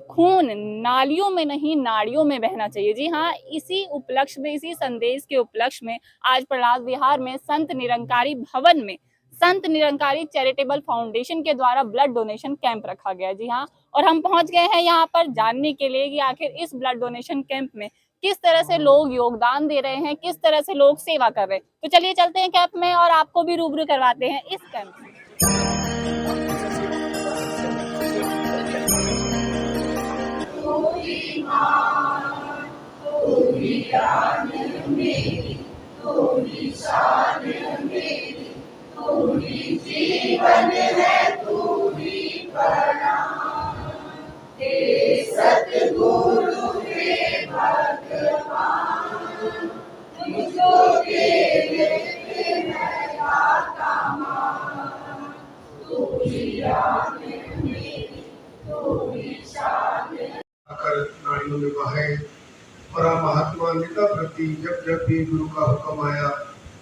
खून नालियों में नहीं नाड़ियों में बहना चाहिए। जी हाँ, इसी उपलक्ष्य में, इसी संदेश के उपलक्ष्य में आज प्रहलाद विहार में संत निरंकारी भवन में संत निरंकारी चैरिटेबल फाउंडेशन के द्वारा ब्लड डोनेशन कैंप रखा गया। जी हाँ, और हम पहुंच गए हैं यहाँ पर जानने के लिए कि आखिर इस ब्लड डोनेशन कैंप में किस तरह से लोग योगदान दे रहे हैं, किस तरह से लोग सेवा कर रहे हैं। तो चलिए चलते हैं कैंप में और आपको भी रूबरू करवाते हैं इस कैंप में। जीवन है तू ही प्रणाम, हे सतगुरु हे भगवान, तुझको तेरे मैं आता मान, तू ही आन मेरी, तू ही शान। आकर नाड़ियों में बहाए और आप महात्मा नेता प्रति जब जब भी गुरु का हुक्म आया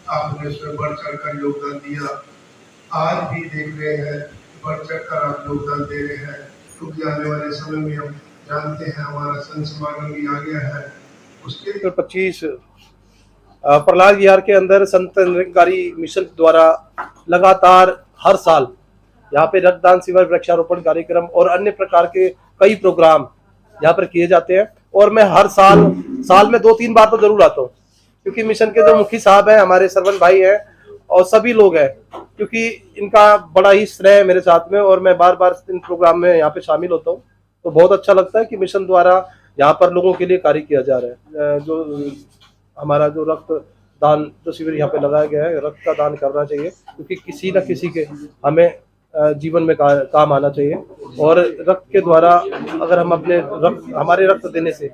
आपने उसमें बढ़ चढ़कर योगदान दिया। आज भी देख रहे हैं बढ़ चढ़कर आप योगदान दे रहे हैं, क्योंकि आने वाले समय में हम जानते हैं हमारा संत समागम भी आ गया है। उसके 25 प्रहलाद विहार के अंदर संत निरंकारी मिशन द्वारा लगातार हर साल यहाँ पे रक्तदान शिविर, वृक्षारोपण कार्यक्रम और अन्य प्रकार के कई प्रोग्राम यहाँ पर किए जाते हैं। और मैं हर साल में 2-3 बार तो जरूर आता हूँ, क्योंकि मिशन के जो मुखी साहब हैं हमारे सरवन भाई हैं और सभी लोग हैं, क्योंकि इनका बड़ा ही स्नेह है मेरे साथ में और मैं बार बार इन प्रोग्राम में यहाँ पे शामिल होता हूँ। तो बहुत अच्छा लगता है कि मिशन द्वारा यहाँ पर लोगों के लिए कार्य किया जा रहा है। जो हमारा जो रक्तदान जो शिविर यहाँ पे लगाया गया है, रक्त का दान करना चाहिए, क्योंकि किसी न किसी के हमें जीवन में काम आना चाहिए। और रक्त के द्वारा अगर हम हमारे रक्त देने से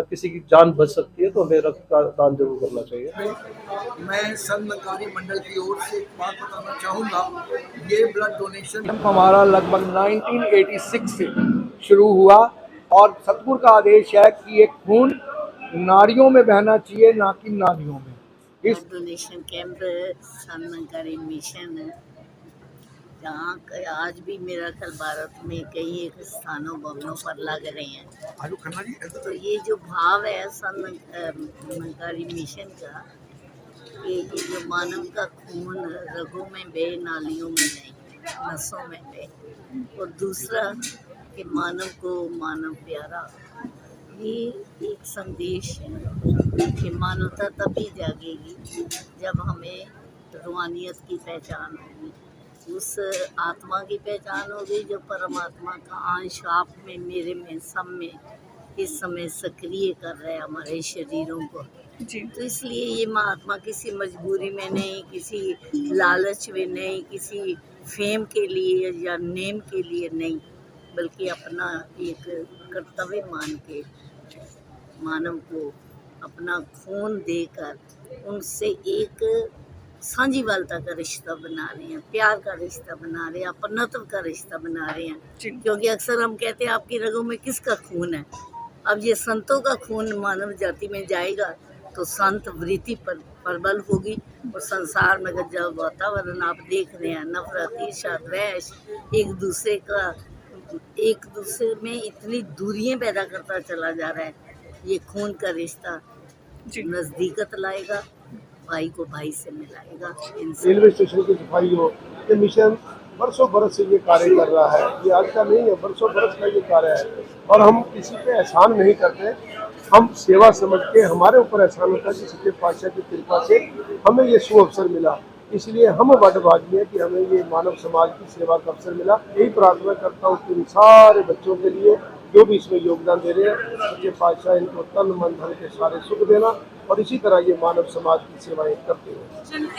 किसी की जान बच सकती है तो हमें रक्त का दान जरूर करना चाहिए। मैं संत निरंकारी मंडल की ओर से एक बात बताना चाहूँगा। ये ब्लड डोनेशन हमारा लगभग 1986 से शुरू हुआ और सतगुरु का आदेश है कि ये खून नाड़ियों में बहना चाहिए, ना कि नालियों में। इस donation camp Sant Nirankari mission जहाँ आज भी मेरा ख्याल भारत में कई एक स्थानों भवनों पर लग रहे हैं। तो ये जो भाव है संत निरंकारी मिशन का, ये जो मानव का खून रगों में बहे, नालियों में नहीं, नसों में बहे, और दूसरा कि मानव को मानव प्यारा, ये एक संदेश है कि मानवता तभी जागेगी जब हमें रूहानियत की पहचान होगी, उस आत्मा की पहचान होगी जो परमात्मा का अंश आप में, मेरे में, सब में इस समय सक्रिय कर रहे हैं हमारे शरीरों को। तो इसलिए ये महात्मा किसी मजबूरी में नहीं, किसी लालच में नहीं, किसी फेम के लिए या नेम के लिए नहीं, बल्कि अपना एक कर्तव्य मान के मानव को अपना खून देकर उनसे एक साझीवालता का रिश्ता बना रहे हैं, प्यार का रिश्ता बना रहे हैं, अपनत्व का रिश्ता बना रहे हैं। क्योंकि अक्सर हम कहते हैं आपकी रगों में किसका खून है। अब ये संतों का खून मानव जाति में जाएगा तो संत वृत्ति पर प्रबल होगी। और संसार में जब वातावरण आप देख रहे हैं, नफरत, ईर्ष्या, द्वेष, एक दूसरे में इतनी दूरियां पैदा करता चला जा रहा है, ये खून का रिश्ता नजदीकत लाएगा, भाई को भाई से मिलाएगा। रेलवे स्टेशन की सफाई हो, ये मिशन बरसों बरस से ये कार्य कर रहा है। ये आज का नहीं है, बरसों बरस का ये कार्य है और हम किसी पे एहसान नहीं करते, हम सेवा समझ के हमारे ऊपर एहसान होता है कि सच्चे पातशाह की कृपा से हमें ये शुभ अवसर मिला। इसलिए हम बड़ भागी है कि हमें ये मानव समाज की सेवा का अवसर मिला। यही प्रार्थना करता हूँ कि इन सारे बच्चों के लिए जो भी इसमें योगदान दे रहे हैं, सच्चे पातशाह इनको तन मन धन के सारे सुख देना और इसी तरह ये मानव समाज की सेवाएं करते हैं।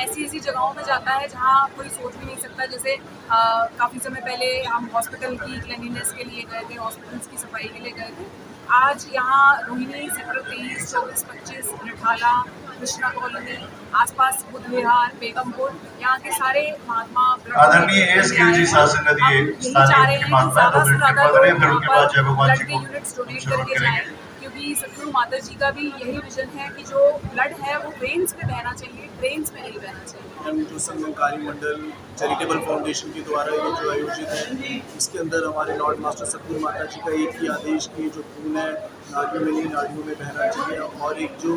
ऐसी जगहों में जाता है जहाँ कोई सोच भी नहीं सकता। जैसे काफ़ी समय पहले हम हॉस्पिटल की क्लीनिनेस के लिए गए थे, हॉस्पिटल्स की सफाई के लिए गए थे। आज यहाँ रोहिणी, सेक्टर 23, 24, 25, निठाला, कृष्णा कॉलोनी, आसपास बुद्ध विहार, बेगमपुर, यहाँ के सारे महात्मा आदरणीय एसकेजी शासन नदी स्थानीय महात्मा ज़्यादा से ज़्यादा लोग ब्लड के यूनिट्स डोनेट करके जाएं, क्योंकि सतगुरु माता जी का भी यही विजन है कि जो ब्लड है वो वेन्स में बहना चाहिए, ब्रेन्स में नहीं बहना चाहिए। हम जो संत निरंकारी मंडल चैरिटेबल फाउंडेशन के द्वारा ये जो आयोजित है, इसके अंदर हमारे लॉर्ड मास्टर सतगुरु माता जी का एक ही आदेश कि जो खून है नालियों में नहीं नालियों में बहना चाहिए, और एक जो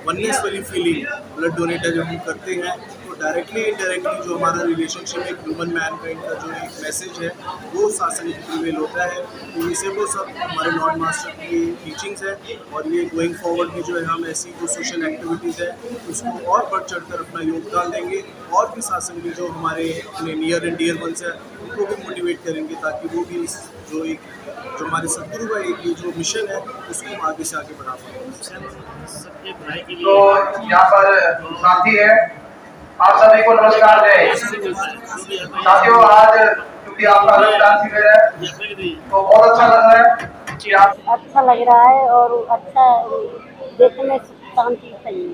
वननेस वाली फीलिंग ब्लड डोनेटर जब हम करते हैं तो डायरेक्टली इनडायरेक्टली जो हमारा रिलेशनशिप एक ह्यूमन मैनकाइंड का जो एक मैसेज है वो शासन प्रिवेल होता है। तो इसे वो सब हमारे लॉर्ड मास्टर की टीचिंग्स है, और ये गोइंग फॉरवर्ड भी जो है हम ऐसी जो सोशल एक्टिविटीज़ है उसको और बढ़ चढ़ कर अपना योगदान देंगे, और भी शासन के जो हमारे अपने नियर एंड डियर वंस है उनको भी मोटिवेट करेंगे ताकि वो भी इस जो हमारे सतगुरु का एक ये जो मिशन है उसको हम आगे से आगे बढ़ा पाएंगे। तो यहाँ पर साथी है, आप सभी को नमस्कार है साथियों। आज क्योंकि आपका रक्तदान शिविर है तो बहुत अच्छा लग रहा है कि आप अच्छा लग रहा है और अच्छा देखने से शांति सही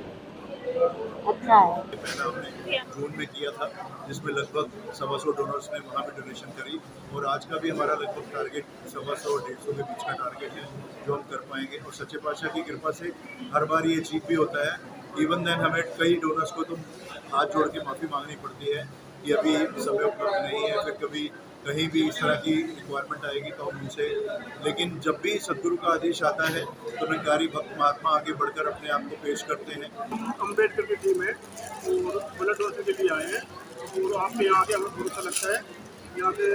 अच्छा है। पहला हमने जून में किया था जिसमें लगभग 125 डोनर्स ने वहाँ पे डोनेशन करी, और आज का भी हमारा लगभग टारगेट 125 और 150 के बीच का टारगेट है जो हम कर पाएंगे, और सच्चे पातशाह की कृपा से हर बार ये अचीव भी होता है। इवन देन हमें कई डोनर्स को तो हाथ जोड़ के माफ़ी मांगनी पड़ती है कि अभी समय उपलब्ध नहीं है, फिर कभी कहीं भी इस तरह की रिक्वायरमेंट आएगी तो हम उनसे, लेकिन जब भी सदगुरु का आदेश आता है तो निरंकारी भक्त महात्मा आगे बढ़कर अपने आप को पेश करते हैं। अम्बेडकर की टीम है और ब्लड डोनेशन के लिए आए हैं, और आपके यहाँ आके हमें बहुत अच्छा लगता है। यहाँ के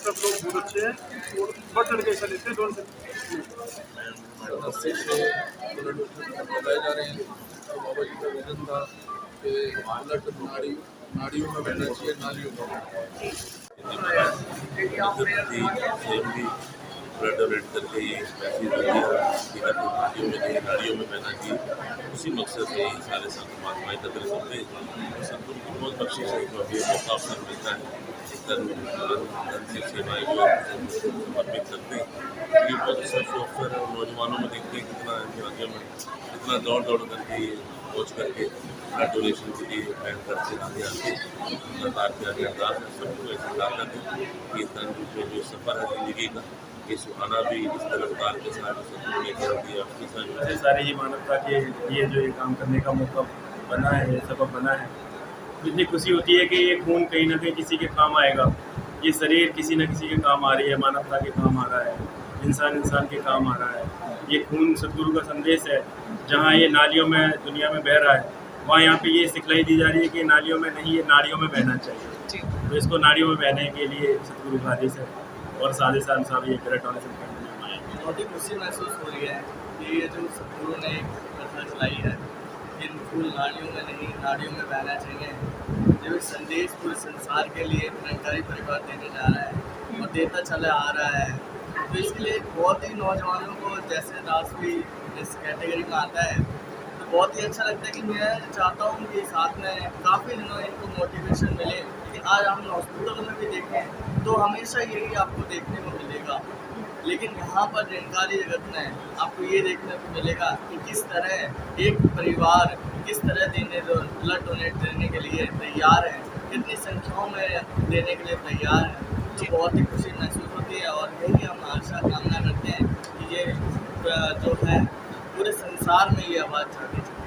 सब लोग बहुत अच्छे हैं और बढ़ चढ़ के हिस्सा लेते हैं डोनेशन बताए जा रहे हैं। तो बाबा जी का विजन था कि ब्लड नाड़ियों में बहना चाहिए, नालियों में ब्लड डोनेट करके ये मैसेज दिया कि नालियों में नहीं नाड़ियों में बहना चाहिए। उसी मकसद से ये सारे संत महात्मा एकत्रित होते हैं और सतगुरु की बहुत बख्शिश है कि अभी मौका अवसर मिलता है धन से सेवाएँ जो समर्पित करते हैं। ये बहुत अच्छा अवसर है, नौजवानों में देखते हैं कितना राज्यों में कितना दौड़ करके पहुँच करके ब्लड डोनेशन के लिए बैन करते आगे सरकार के आगे अरदास है सबको ऐसी ताकत है कि तन में जो सफ़र है जिंदगी का ये सुहाना भी इस तरफदार के साथ सतगुरु ने कर दिया उसके साथ सारे ही मानवता के लिए जो ये काम करने का मौका बना है, सबब बना है। इतनी खुशी होती है कि ये खून कहीं ना कहीं किसी के काम आएगा, ये शरीर किसी न किसी के काम आ रही है, मानवता के काम आ रहा है, इंसान के काम आ रहा है। ये खून सतगुरु का संदेश है। जहाँ ये नालियों में दुनिया में बह रहा है वहाँ यहाँ पे ये सिखलाई दी जा रही है कि नालियों में नहीं, ये नाड़ियों में बहना चाहिए। तो इसको नाड़ियों में बहने के लिए सतगुरु का आदेश है और सारे साल साहब ये ब्लड डोनेशन करने में आए। बहुत ही खुशी महसूस हो रही है कि ये जो सतगुरु ने एक प्रथा चलाई है कि फूल नाड़ियों में नहीं नाड़ियों में बहना चाहिए, जो संदेश पूरे संसार के लिए निरंकारी परिवार देने जा रहा है और देता चला आ रहा है। तो इसके लिए बहुत ही नौजवानों को, जैसे दास भी इस कैटेगरी में आता है, तो बहुत ही अच्छा लगता है कि मैं चाहता हूँ कि साथ में काफ़ी दिनों इनको मोटिवेशन मिले कि आज हम हॉस्पिटलों में भी देखें तो हमेशा यही आपको देखने को मिलेगा, लेकिन यहाँ पर निरंकारी जगत में आपको ये देखने को मिलेगा कि किस तरह एक परिवार किस तरह ब्लड डोनेट देने के लिए तैयार है, कितनी संख्याओं में देने के लिए तैयार है। तो बहुत ही खुशी महसूस होती है और यही हम आशा कामना करते हैं कि ये जो है पूरे संसार में ये आवाज़ जानी चाहिए।